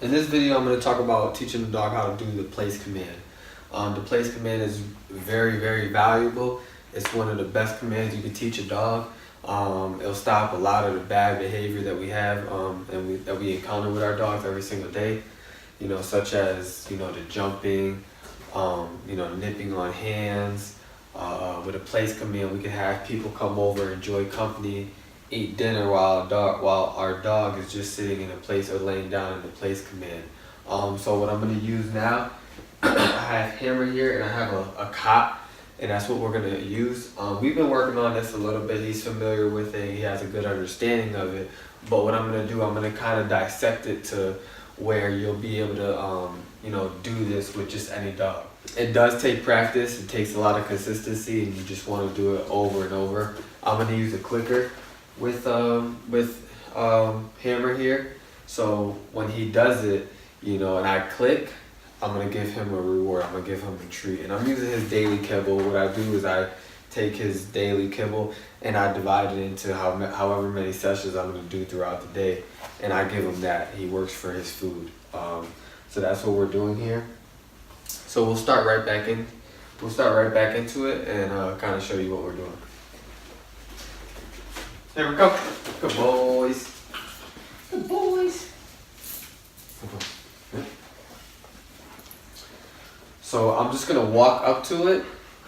In this video, I'm going to talk about teaching the dog how to do the place command. The place command is very, very valuable. It's one of the best commands you can teach a dog. It'll stop a lot of the bad behavior that we have that we encounter with our dogs every single day. You know, such as, you know, the jumping, you know, nipping on hands. With a place command, we can have people come over, enjoy company, eat dinner while our dog is just sitting in a place or laying down in the place command. So what I'm going to use now, I have Hammer here and I have a cot, and that's what we're going to use. We've been working on this a little bit. He's familiar with it. He has a good understanding of it. But what I'm going to do, I'm going to kind of dissect it to where you'll be able to you know, do this with just any dog. It does take practice. It takes a lot of consistency, and you just want to do it over and over. I'm going to use a clicker with Hammer here, so when he does it, you know, and I click, I'm gonna give him a reward. I'm gonna give him a treat, and I'm using his daily kibble. What I do is I take his daily kibble and I divide it into however many sessions I'm gonna do throughout the day, and I give him that. He works for his food. So that's what we're doing here. So we'll start right back in. We'll start right back into it and kind of show you what we're doing. There we go. Good boys. Good boys. So I'm just gonna walk up to it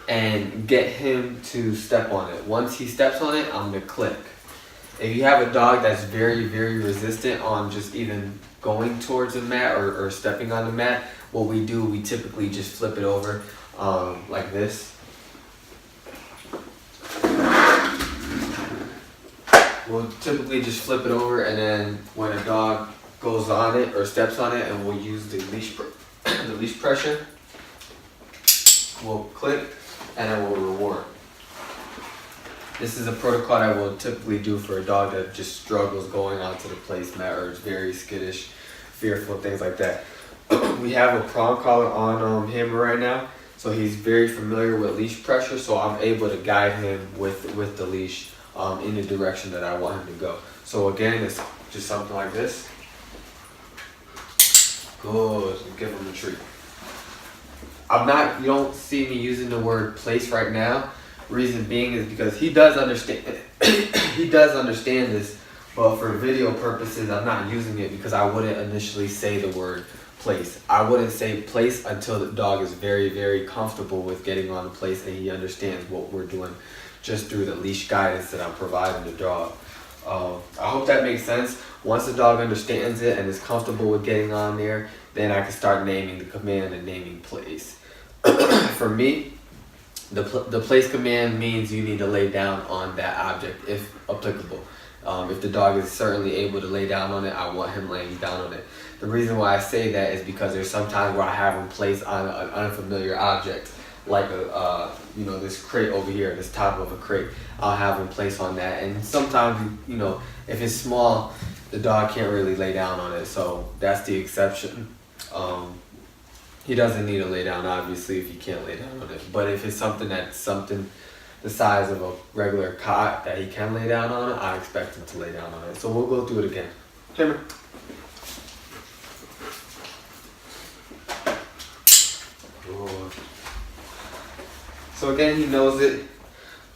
and get him to step on it. Once he steps on it, I'm gonna click. If you have a dog that's very, very resistant on just even going towards the mat or stepping on the mat, what we do, we typically just flip it over like this. We'll typically just flip it over, and then when a dog goes on it or steps on it, and we'll use the leash pressure, we'll click and then we'll reward. This is a protocol I will typically do for a dog that just struggles going onto the placemat or is very skittish, fearful, things like that. We have a prong collar on Hammer right now, so he's very familiar with leash pressure, so I'm able to guide him with the leash in the direction that I want him to go. So again, it's just something like this. Good. Give him a treat. You don't see me using the word place right now. Reason being is because he does understand he does understand this, but for video purposes I'm not using it because I wouldn't initially say the word place. I wouldn't say place until the dog is very, very comfortable with getting on the place and he understands what we're doing just through the leash guidance that I'm providing the dog. I hope that makes sense. Once the dog understands it and is comfortable with getting on there, then I can start naming the command and naming place. For me, the place command means you need to lay down on that object if applicable. If the dog is certainly able to lay down on it, I want him laying down on it. The reason why I say that is because there's sometimes where I have him place on an unfamiliar object, like you know, this crate over here, this top of a crate. I'll have him place on that, and sometimes, you know, if it's small, the dog can't really lay down on it, so that's the exception. He doesn't need to lay down, obviously, if he can't lay down on it. But if it's something the size of a regular cot that he can lay down on it, I expect him to lay down on it. So we'll go through it again. Hammer. Good. So again, he knows it,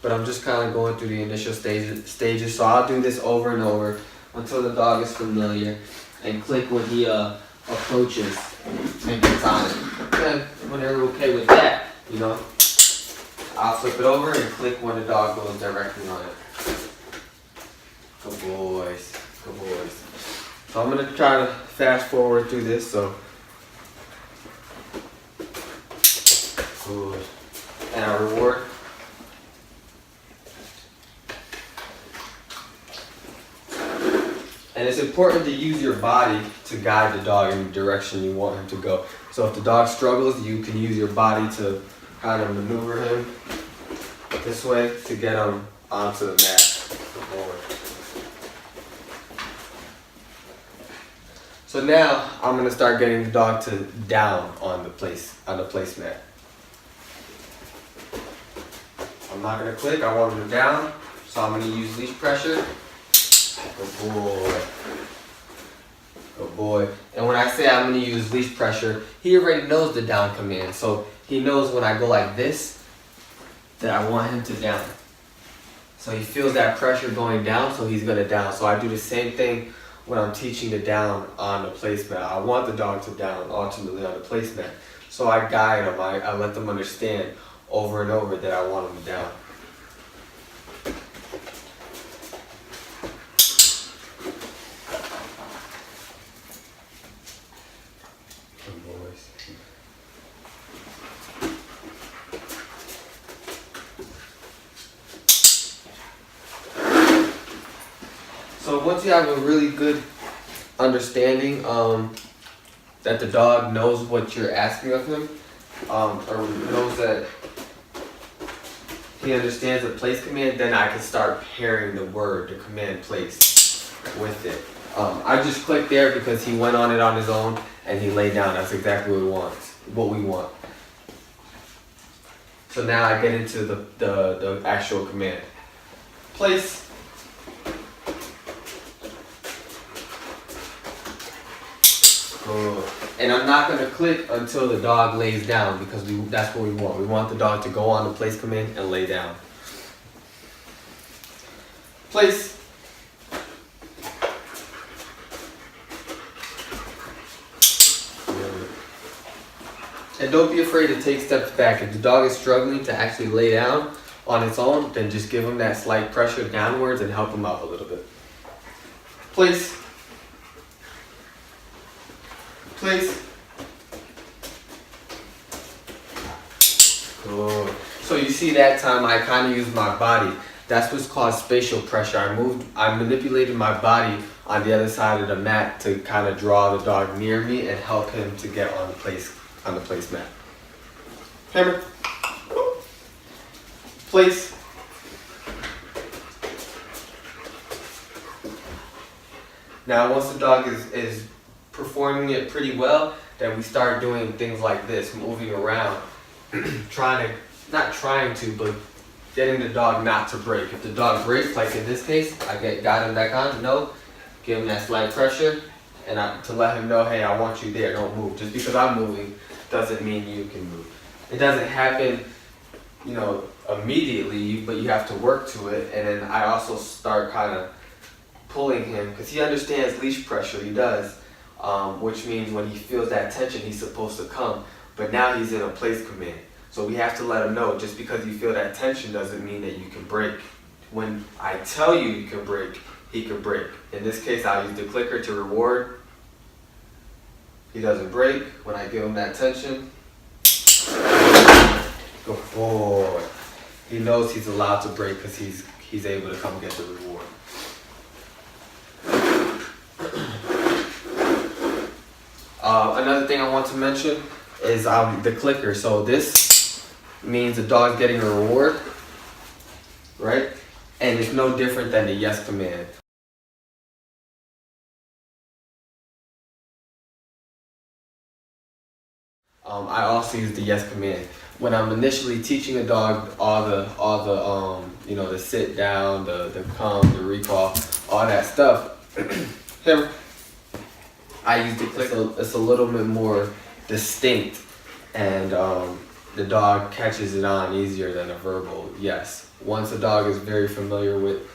but I'm just kind of going through the initial stages. So I'll do this over and over until the dog is familiar, and click when he approaches and gets on it. And when they're okay with that, you know, I'll flip it over and click when the dog goes directly on it. Good boys, good boys. So I'm gonna try to fast forward through this. So good. And I reward. And it's important to use your body to guide the dog in the direction you want him to go. So if the dog struggles, you can use your body to kind of maneuver him this way to get him onto the mat. So now I'm gonna start getting the dog to down on the placemat. I'm not gonna click, I want him to down, so I'm gonna use leash pressure. Good boy. Good boy. And when I say I'm going to use leash pressure, he already knows the down command. So he knows when I go like this, that I want him to down. So he feels that pressure going down, so he's going to down. So I do the same thing when I'm teaching the down on the placemat. I want the dog to down ultimately on the placemat. So I guide them, I let them understand over and over that I want them to down. So once you have a really good understanding that the dog knows what you're asking of him, or knows that he understands the place command, then I can start pairing the word, the command place, with it. I just clicked there because he went on it on his own and he laid down. That's exactly what we want. So now I get into the actual command. Place. And I'm not going to click until the dog lays down because that's what we want. We want the dog to go on the place command and lay down. Place. And don't be afraid to take steps back. If the dog is struggling to actually lay down on its own, then just give him that slight pressure downwards and help him out a little bit. Place. Place. Good. So you see that time I kind of used my body. That's what's called spatial pressure. I manipulated my body on the other side of the mat to kind of draw the dog near me and help him to get on the place mat. Hammer. Place. Not the dog is performing it pretty well, then we start doing things like this, moving around, not trying to, but getting the dog not to break. If the dog breaks, like in this case, I got him back on, no, give him that slight pressure, and to let him know, hey, I want you there, don't move. Just because I'm moving doesn't mean you can move. It doesn't happen, immediately, but you have to work to it. And then I also start kind of pulling him, because he understands leash pressure, he does, which means when he feels that tension, he's supposed to come. But now he's in a place command. So we have to let him know, just because you feel that tension doesn't mean that you can break. When I tell you you can break, he can break. In this case, I'll use the clicker to reward. He doesn't break. When I give him that tension, good boy. He knows he's allowed to break because he's able to come get the reward. Another thing I want to mention is the clicker. So this means the dog's getting a reward, right? And it's no different than the yes command. I also use the yes command. When I'm initially teaching a dog all the sit down, the come, the recall, all that stuff, here, I use the clicker. It's a little bit more distinct, and the dog catches it on easier than a verbal yes. Once a dog is very familiar with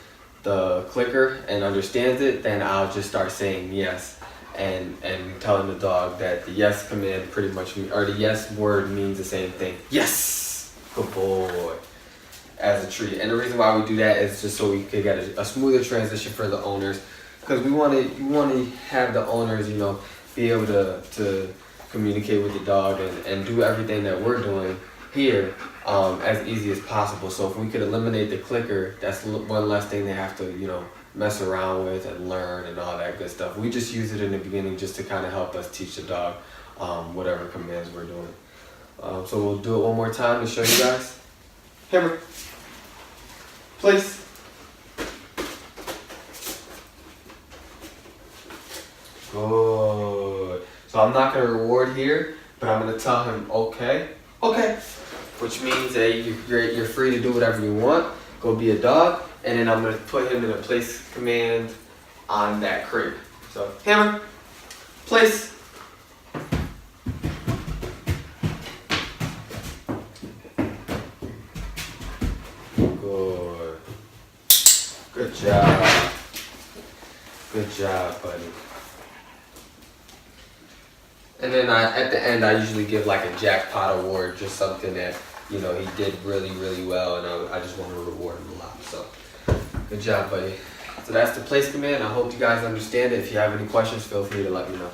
the clicker and understands it, then I'll just start saying yes. And telling the dog that the yes command pretty much, or the yes word means the same thing. Yes! Good boy. As a treat. And the reason why we do that is just so we can get a smoother transition for the owners. Because we want to have the owners, be able to communicate with the dog and do everything that we're doing here as easy as possible. So if we could eliminate the clicker, that's one less thing they have to, mess around with and learn and all that good stuff. We just use it in the beginning just to kind of help us teach the dog whatever commands we're doing. So we'll do it one more time to show you guys. Hammer. Place. Good. So I'm not going to reward here, but I'm going to tell him okay. Okay. Which means that you're free to do whatever you want. Go be a dog. And then I'm going to put him in a place command on that crate. So, hammer. Place. Good. Good job. Good job, buddy. And then at the end, I usually give like a jackpot award, just something that, you know, he did really, really well, and I just want to reward him a lot. So, good job, buddy. So that's the place command. I hope you guys understand it. If you have any questions, feel free to let me know.